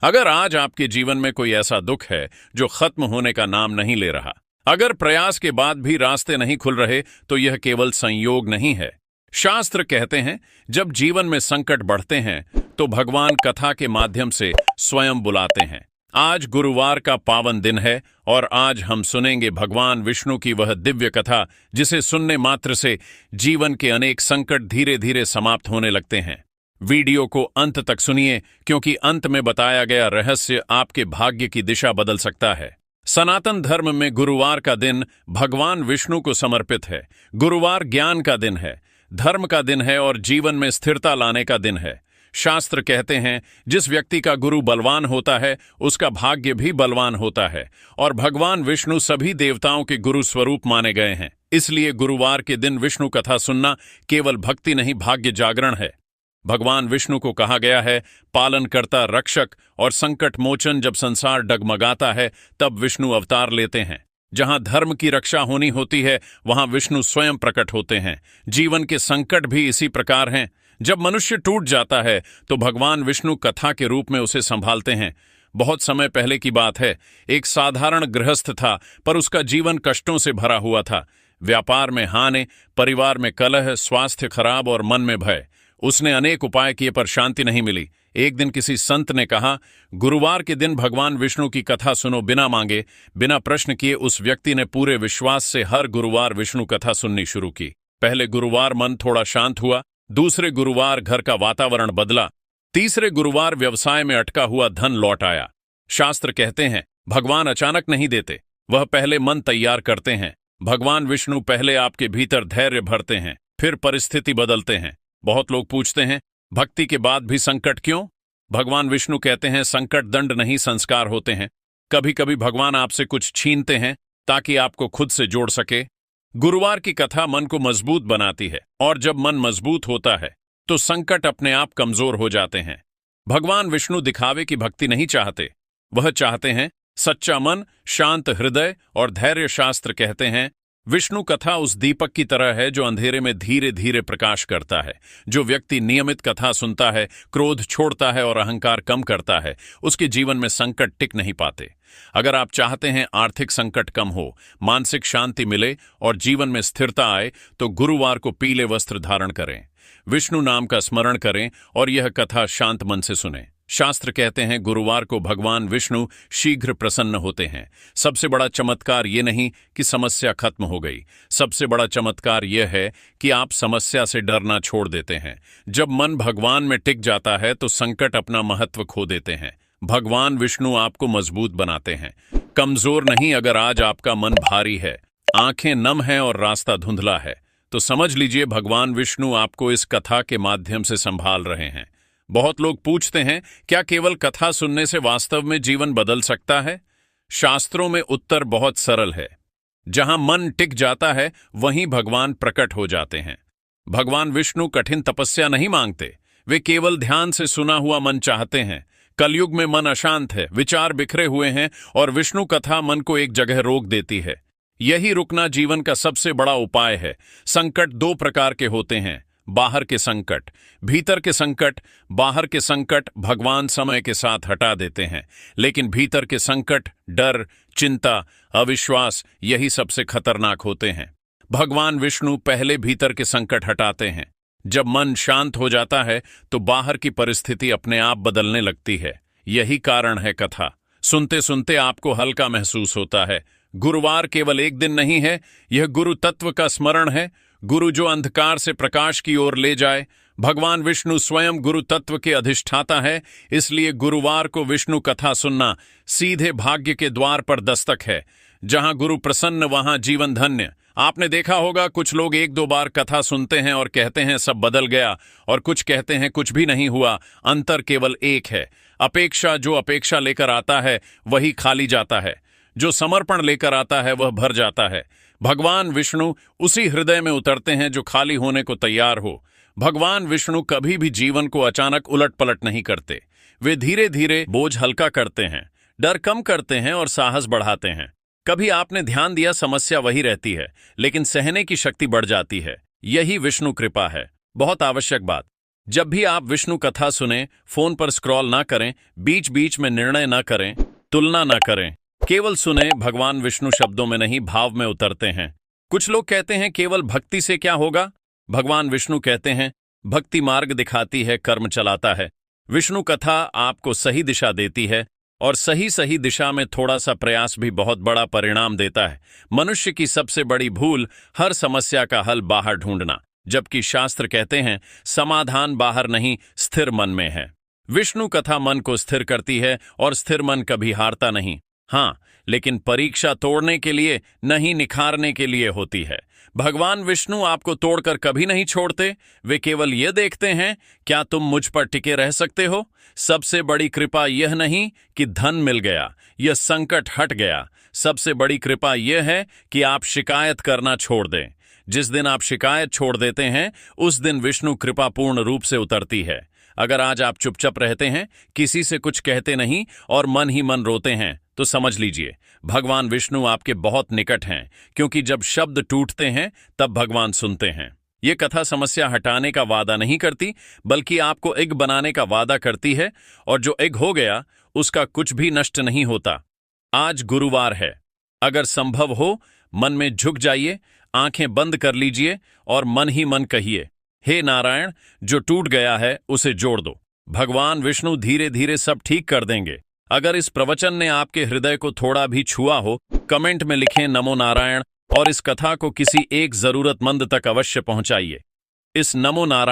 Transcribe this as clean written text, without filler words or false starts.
अगर आज आपके जीवन में कोई ऐसा दुख है जो खत्म होने का नाम नहीं ले रहा, अगर प्रयास के बाद भी रास्ते नहीं खुल रहे, तो यह केवल संयोग नहीं है। शास्त्र कहते हैं, जब जीवन में संकट बढ़ते हैं तो भगवान कथा के माध्यम से स्वयं बुलाते हैं। आज गुरुवार का पावन दिन है और आज हम सुनेंगे भगवान विष्णु की वह दिव्य कथा जिसे सुनने मात्र से जीवन के अनेक संकट धीरे धीरे समाप्त होने लगते हैं। वीडियो को अंत तक सुनिए, क्योंकि अंत में बताया गया रहस्य आपके भाग्य की दिशा बदल सकता है। सनातन धर्म में गुरुवार का दिन भगवान विष्णु को समर्पित है। गुरुवार ज्ञान का दिन है, धर्म का दिन है और जीवन में स्थिरता लाने का दिन है। शास्त्र कहते हैं, जिस व्यक्ति का गुरु बलवान होता है उसका भाग्य भी बलवान होता है, और भगवान विष्णु सभी देवताओं के गुरु स्वरूप माने गए हैं। इसलिए गुरुवार के दिन विष्णु कथा सुनना केवल भक्ति नहीं, भाग्य जागरण है। भगवान विष्णु को कहा गया है, पालनकर्ता, रक्षक और संकट मोचन। जब संसार डगमगाता है तब विष्णु अवतार लेते हैं। जहां धर्म की रक्षा होनी होती है वहां विष्णु स्वयं प्रकट होते हैं। जीवन के संकट भी इसी प्रकार हैं। जब मनुष्य टूट जाता है तो भगवान विष्णु कथा के रूप में उसे संभालते हैं। बहुत समय पहले की बात है, एक साधारण गृहस्थ था, पर उसका जीवन कष्टों से भरा हुआ था। व्यापार में हानि, परिवार में कलह, स्वास्थ्य खराब और मन में भय। उसने अनेक उपाय किए पर शांति नहीं मिली। एक दिन किसी संत ने कहा, गुरुवार के दिन भगवान विष्णु की कथा सुनो, बिना मांगे, बिना प्रश्न किए। उस व्यक्ति ने पूरे विश्वास से हर गुरुवार विष्णु कथा सुननी शुरू की। पहले गुरुवार मन थोड़ा शांत हुआ, दूसरे गुरुवार घर का वातावरण बदला, तीसरे गुरुवार व्यवसाय में अटका हुआ धन लौट आया। शास्त्र कहते हैं, भगवान अचानक नहीं देते, वह पहले मन तैयार करते हैं। भगवान विष्णु पहले आपके भीतर धैर्य भरते हैं, फिर परिस्थिति बदलते हैं। बहुत लोग पूछते हैं, भक्ति के बाद भी संकट क्यों? भगवान विष्णु कहते हैं, संकट दंड नहीं, संस्कार होते हैं। कभी कभी भगवान आपसे कुछ छीनते हैं ताकि आपको खुद से जोड़ सके। गुरुवार की कथा मन को मजबूत बनाती है, और जब मन मजबूत होता है तो संकट अपने आप कमजोर हो जाते हैं। भगवान विष्णु दिखावे की भक्ति नहीं चाहते, वह चाहते हैं सच्चा मन, शांत हृदय और धैर्य। शास्त्र कहते हैं, विष्णु कथा उस दीपक की तरह है जो अंधेरे में धीरे धीरे प्रकाश करता है। जो व्यक्ति नियमित कथा सुनता है, क्रोध छोड़ता है और अहंकार कम करता है, उसके जीवन में संकट टिक नहीं पाते। अगर आप चाहते हैं आर्थिक संकट कम हो, मानसिक शांति मिले और जीवन में स्थिरता आए, तो गुरुवार को पीले वस्त्र धारण करें, विष्णु नाम का स्मरण करें और यह कथा शांत मन से सुनें। शास्त्र कहते हैं, गुरुवार को भगवान विष्णु शीघ्र प्रसन्न होते हैं। सबसे बड़ा चमत्कार ये नहीं कि समस्या खत्म हो गई, सबसे बड़ा चमत्कार यह है कि आप समस्या से डरना छोड़ देते हैं। जब मन भगवान में टिक जाता है तो संकट अपना महत्व खो देते हैं। भगवान विष्णु आपको मजबूत बनाते हैं, कमजोर नहीं। अगर आज आपका मन भारी है, आंखें नम हैं और रास्ता धुंधला है, तो समझ लीजिए भगवान विष्णु आपको इस कथा के माध्यम से संभाल रहे हैं। बहुत लोग पूछते हैं, क्या केवल कथा सुनने से वास्तव में जीवन बदल सकता है? शास्त्रों में उत्तर बहुत सरल है। जहां मन टिक जाता है वहीं भगवान प्रकट हो जाते हैं। भगवान विष्णु कठिन तपस्या नहीं मांगते, वे केवल ध्यान से सुना हुआ मन चाहते हैं। कलयुग में मन अशांत है, विचार बिखरे हुए हैं, और विष्णु कथा मन को एक जगह रोक देती है। यही रुकना जीवन का सबसे बड़ा उपाय है। संकट दो प्रकार के होते हैं, बाहर के संकट, भीतर के संकट। बाहर के संकट भगवान समय के साथ हटा देते हैं, लेकिन भीतर के संकट, डर, चिंता, अविश्वास, यही सबसे खतरनाक होते हैं। भगवान विष्णु पहले भीतर के संकट हटाते हैं। जब मन शांत हो जाता है तो बाहर की परिस्थिति अपने आप बदलने लगती है। यही कारण है कथा सुनते सुनते आपको हल्का महसूस होता है। गुरुवार केवल एक दिन नहीं है, यह गुरु तत्व का स्मरण है। गुरु जो अंधकार से प्रकाश की ओर ले जाए। भगवान विष्णु स्वयं गुरु तत्व के अधिष्ठाता है, इसलिए गुरुवार को विष्णु कथा सुनना सीधे भाग्य के द्वार पर दस्तक है। जहां गुरु प्रसन्न वहां जीवन धन्य। आपने देखा होगा, कुछ लोग एक दो बार कथा सुनते हैं और कहते हैं सब बदल गया, और कुछ कहते हैं कुछ भी नहीं हुआ। अंतर केवल एक है, अपेक्षा। जो अपेक्षा लेकर आता है वही खाली जाता है, जो समर्पण लेकर आता है वह भर जाता है। भगवान विष्णु उसी हृदय में उतरते हैं जो खाली होने को तैयार हो। भगवान विष्णु कभी भी जीवन को अचानक उलट पलट नहीं करते, वे धीरे धीरे बोझ हल्का करते हैं, डर कम करते हैं और साहस बढ़ाते हैं। कभी आपने ध्यान दिया, समस्या वही रहती है, लेकिन सहने की शक्ति बढ़ जाती है। यही विष्णु कृपा है। बहुत आवश्यक बात, जब भी आप विष्णु कथा सुने, फोन पर स्क्रॉल ना करें, बीच बीच में निर्णय ना करें, तुलना ना करें। केवल सुने। भगवान विष्णु शब्दों में नहीं, भाव में उतरते हैं। कुछ लोग कहते हैं केवल भक्ति से क्या होगा। भगवान विष्णु कहते हैं भक्ति मार्ग दिखाती है, कर्म चलाता है। विष्णु कथा आपको सही दिशा देती है, और सही सही दिशा में थोड़ा सा प्रयास भी बहुत बड़ा परिणाम देता है। मनुष्य की सबसे बड़ी भूल हर समस्या का हल बाहर ढूंढना, जबकि शास्त्र कहते हैं समाधान बाहर नहीं, स्थिर मन में है। विष्णु कथा मन को स्थिर करती है, और स्थिर मन कभी हारता नहीं। हाँ, लेकिन परीक्षा तोड़ने के लिए नहीं, निखारने के लिए होती है। भगवान विष्णु आपको तोड़कर कभी नहीं छोड़ते। वे केवल यह देखते हैं क्या तुम मुझ पर टिके रह सकते हो। सबसे बड़ी कृपा यह नहीं कि धन मिल गया, यह संकट हट गया। सबसे बड़ी कृपा यह है कि आप शिकायत करना छोड़ दें। जिस दिन आप शिकायत छोड़ देते हैं, उस दिन विष्णु कृपा पूर्ण रूप से उतरती है। अगर आज आप चुपचाप रहते हैं, किसी से कुछ कहते नहीं और मन ही मन रोते हैं, तो समझ लीजिए भगवान विष्णु आपके बहुत निकट हैं, क्योंकि जब शब्द टूटते हैं तब भगवान सुनते हैं। ये कथा समस्या हटाने का वादा नहीं करती, बल्कि आपको एक बनाने का वादा करती है, और जो एक हो गया उसका कुछ भी नष्ट नहीं होता। आज गुरुवार है। अगर संभव हो, मन में झुक जाइए, आंखें बंद कर लीजिए और मन ही मन कहिए, हे नारायण, जो टूट गया है उसे जोड़ दो। भगवान विष्णु धीरे धीरे सब ठीक कर देंगे। अगर इस प्रवचन ने आपके हृदय को थोड़ा भी छुआ हो, कमेंट में लिखें नमो नारायण, और इस कथा को किसी एक जरूरतमंद तक अवश्य पहुंचाइए। इस नमो नारायण